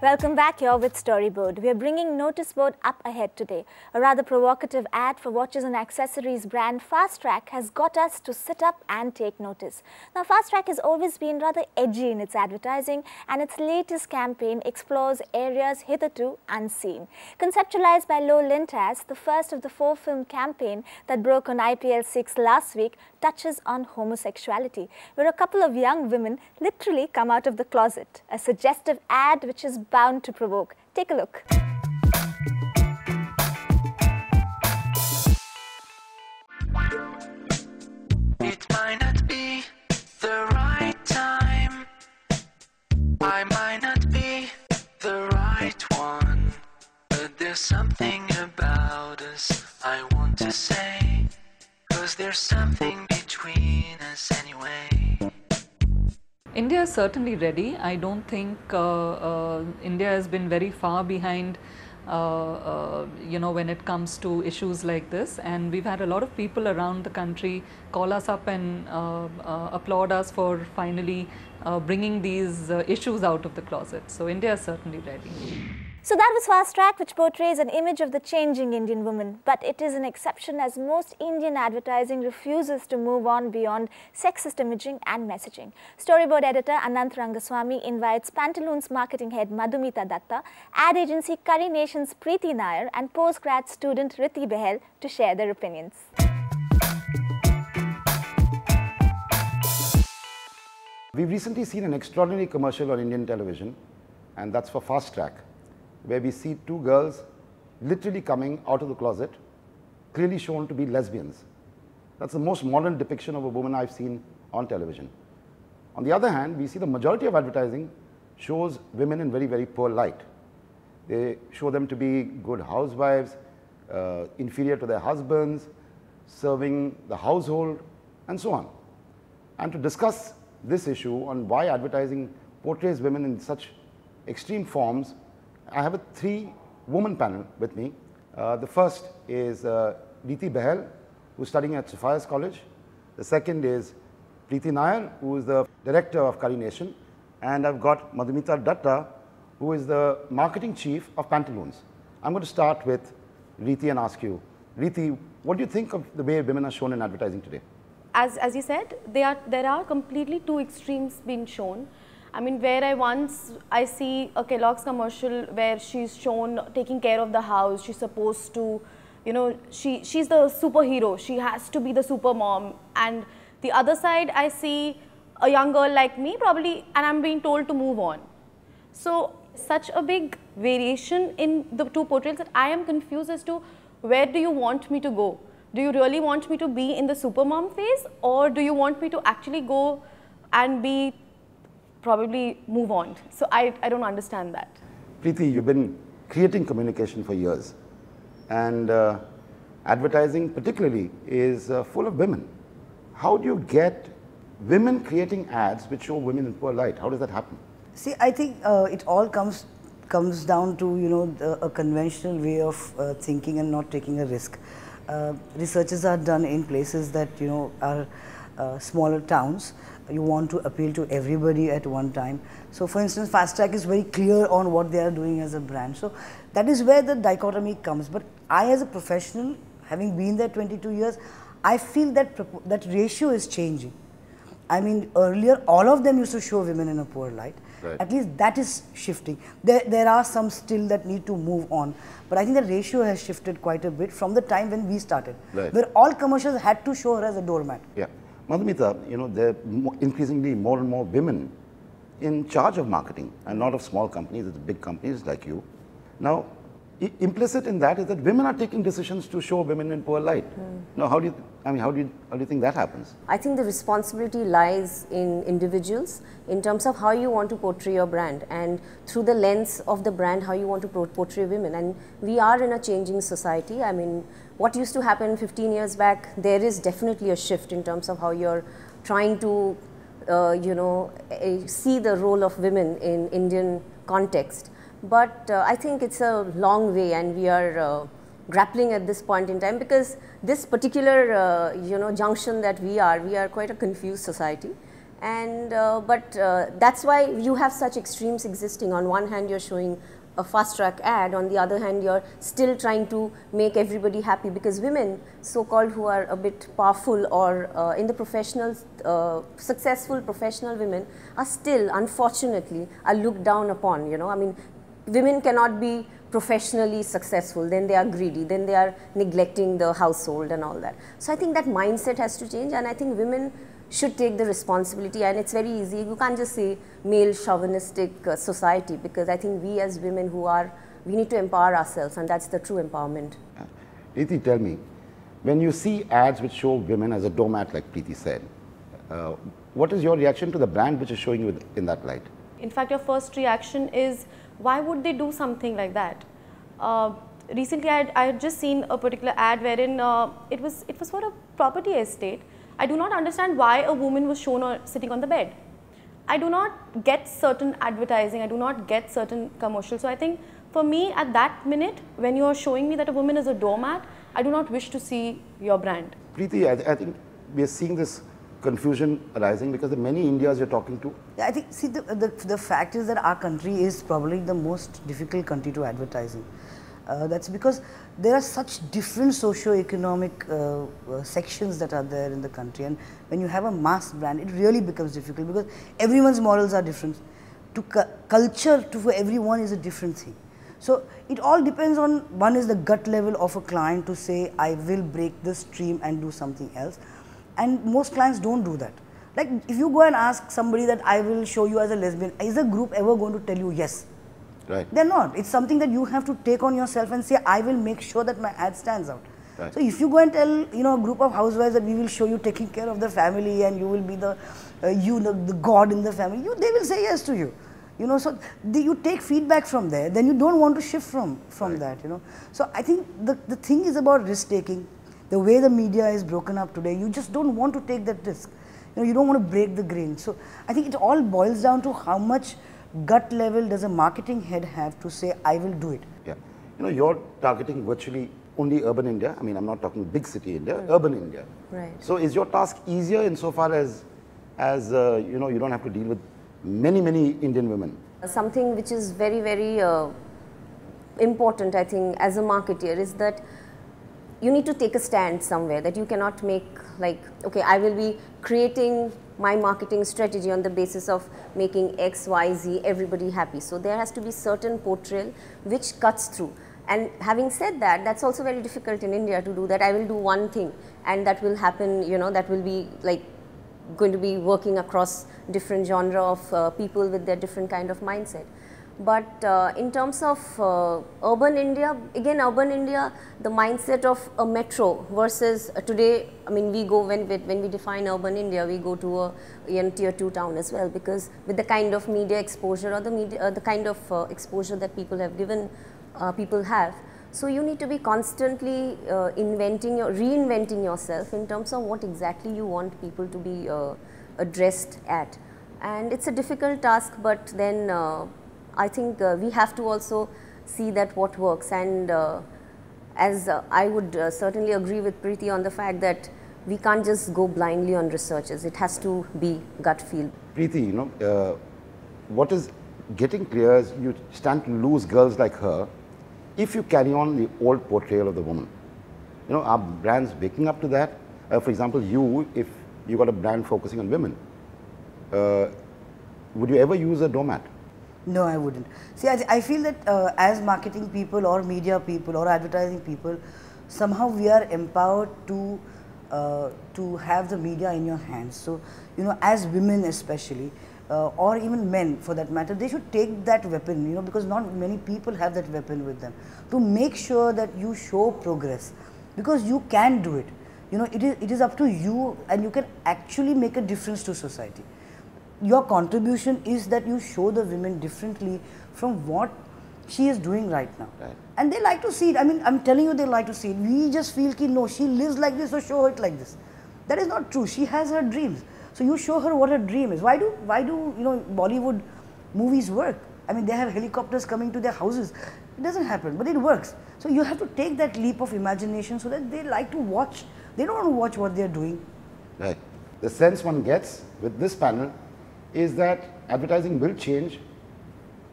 Welcome back here with Storyboard. We are bringing Notice Board up ahead today. A rather provocative ad for watches and accessories brand Fastrack has got us to sit up and take notice. Now, Fastrack has always been rather edgy in its advertising, and its latest campaign explores areas hitherto unseen. Conceptualized by Lo Lintas, the first of the 4-film campaign that broke on IPL 6 last week touches on homosexuality, where a couple of young women literally come out of the closet. A suggestive ad which is bound to provoke. Take a look. It might not be the right time. I might not be the right one. But there's something about us I want to say. 'Cause there's something between us anyway. India is certainly ready. I don't think India has been very far behind, when it comes to issues like this. And we've had a lot of people around the country call us up and applaud us for finally bringing these issues out of the closet. So India is certainly ready. So that was Fastrack, which portrays an image of the changing Indian woman. But it is an exception, as most Indian advertising refuses to move on beyond sexist imaging and messaging. Storyboard editor Anant Rangaswamy invites Pantaloons marketing head Madhumita Datta, ad agency Curry Nation's Preeti Nair, and postgrad student Riti Behel to share their opinions. We've recently seen an extraordinary commercial on Indian television, and that's for Fastrack, where we see two girls literally coming out of the closet, clearly shown to be lesbians. That's the most modern depiction of a woman I've seen on television. On the other hand, we see the majority of advertising shows women in very, very poor light. They show them to be good housewives, inferior to their husbands, serving the household, and so on. And to discuss this issue on why advertising portrays women in such extreme forms, I have a 3-woman panel with me. The first is Riti Behel, who's studying at Sophia's College. The second is Preeti Nair, who is the director of Curry Nation. And I've got Madhumita Datta, who is the marketing chief of Pantaloons. I'm going to start with Riti and ask you, Riti, what do you think of the way women are shown in advertising today? As you said, there are completely two extremes being shown. I mean, where I see a Kellogg's commercial where she's shown taking care of the house. She's supposed to, she's the superhero. She has to be the super mom. And the other side, I see a young girl like me probably, and I'm being told to move on. So such a big variation in the two portrayals that I am confused as to where do you want me to go? Do you really want me to be in the super mom phase, or do you want me to actually go and be probably move on? So I don't understand that. Preeti, you've been creating communication for years, and advertising particularly is full of women. How do you get women creating ads which show women in poor light? How does that happen? See, I think it all comes down to a conventional way of thinking and not taking a risk. Researches are done in places that are smaller towns. You want to appeal to everybody at one time. So for instance, Fastrack is very clear on what they are doing as a brand. So that is where the dichotomy comes. But I, as a professional, having been there 22 years, I feel that that ratio is changing. I mean, earlier all of them used to show women in a poor light. Right. At least that is shifting. There are some still that need to move on. But I think the ratio has shifted quite a bit from the time when we started. Right. Where all commercials had to show her as a doormat. Yeah. Madhumita, there are increasingly more and more women in charge of marketing, and not of small companies, it's big companies like you. Now, implicit in that is that women are taking decisions to show women in poor light. Now, how do you think that happens? I think the responsibility lies in individuals in terms of how you want to portray your brand, and through the lens of the brand, how you want to portray women. And we are in a changing society. I mean, what used to happen 15 years back, there is definitely a shift in terms of how you're trying to, see the role of women in Indian context. But I think it's a long way, and we are grappling at this point in time, because this particular junction that we are quite a confused society, And but that's why you have such extremes existing. On one hand, you're showing a fast track ad, on the other hand you're still trying to make everybody happy, because women, so-called, who are a bit powerful or in the professional, successful professional women, are still, unfortunately, are looked down upon, you know. I mean, women cannot be professionally successful, then they are greedy, then they are neglecting the household and all that. So I think that mindset has to change, and I think women should take the responsibility. And it's very easy, you can't just say male chauvinistic society, because I think we as women we need to empower ourselves, and that's the true empowerment. Preeti, tell me, when you see ads which show women as a doormat, like Preeti said, what is your reaction to the brand which is showing you in that light? In fact, your first reaction is, why would they do something like that? Recently, I had just seen a particular ad wherein it was for a property estate. I do not understand why a woman was shown sitting on the bed. I do not get certain advertising, I do not get certain commercials. So I think for me, at that minute, when you are showing me that a woman is a doormat, I do not wish to see your brand. Preeti, I think we are seeing this confusion arising because the many Indias you're talking to. Yeah, I think, see, the fact is that our country is probably the most difficult country to advertise in. That's because there are such different socio-economic sections that are there in the country, and when you have a mass brand, it really becomes difficult because everyone's morals are different. Culture for everyone is a different thing. So it all depends on, one is the gut level of a client to say, I will break the stream and do something else, and most clients don't do that. Like, if you go and ask somebody that I will show you as a lesbian, is a group ever going to tell you yes? Right. They're not. It's something that you have to take on yourself and say, I will make sure that my ad stands out. Right. So if you go and tell, you know, a group of housewives that we will show you taking care of the family and you will be the god in the family, they will say yes to you. You know, so you take feedback from there, then you don't want to shift from right. that, you know. So I think the thing is about risk taking. The way the media is broken up today, you just don't want to take that risk. You know, you don't want to break the grain. So I think it all boils down to how much gut level does a marketing head have to say, I will do it. Yeah. You know, you're targeting virtually only urban India. I mean, I'm not talking big city India, urban India. Right. So is your task easier insofar as you know, you don't have to deal with many Indian women? Something which is very, very important, I think, as a marketeer is that you need to take a stand somewhere, that you cannot make like, okay, I will be creating my marketing strategy on the basis of making X, Y, Z, everybody happy. So there has to be certain portrayal which cuts through. And having said that, that's also very difficult in India to do that. I will do one thing and that will happen, you know, that will be like going to be working across different genre of people with their different kind of mindset. But in terms of urban India, again urban India, the mindset of a metro versus today, I mean, we go, when we define urban India, we go to a tier 2 town as well, because with the kind of media exposure or the kind of exposure that people have given, people have. So you need to be constantly reinventing yourself in terms of what exactly you want people to be addressed at. And it's a difficult task, but then I think we have to also see that what works, and as I would certainly agree with Preeti on the fact that we can't just go blindly on researches, it has to be gut feel. Preeti, you know, what is getting clear is you stand to lose girls like her if you carry on the old portrayal of the woman. You know, are brands waking up to that? For example, if you got a brand focusing on women, would you ever use a doormat? No, I wouldn't. See, I feel that as marketing people or media people or advertising people, somehow we are empowered to have the media in your hands. So, you know, as women especially, or even men for that matter, they should take that weapon, you know, because not many people have that weapon with them, to make sure that you show progress, because you can do it. You know, it is up to you, and you can actually make a difference to society. Your contribution is that you show the women differently from what she is doing right now. Right. And they like to see it. I mean, I'm telling you, they like to see it. We just feel that no, she lives like this, so show it like this. That is not true. She has her dreams. So you show her what her dream is. Why do you know, Bollywood movies work? I mean, they have helicopters coming to their houses. It doesn't happen, but it works. So you have to take that leap of imagination so that they like to watch. They don't want to watch what they're doing. Right. The sense one gets with this panel is that advertising will change.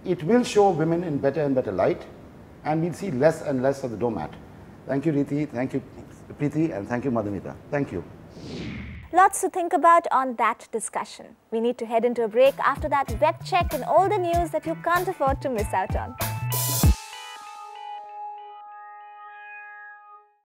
It will show women in better and better light, and we'll see less and less of the doormat. Thank you, Riti. Thank you, Preeti, and thank you, Madhumita. Thank you. Lots to think about on that discussion. We need to head into a break. After that, web check and all the news that you can't afford to miss out on.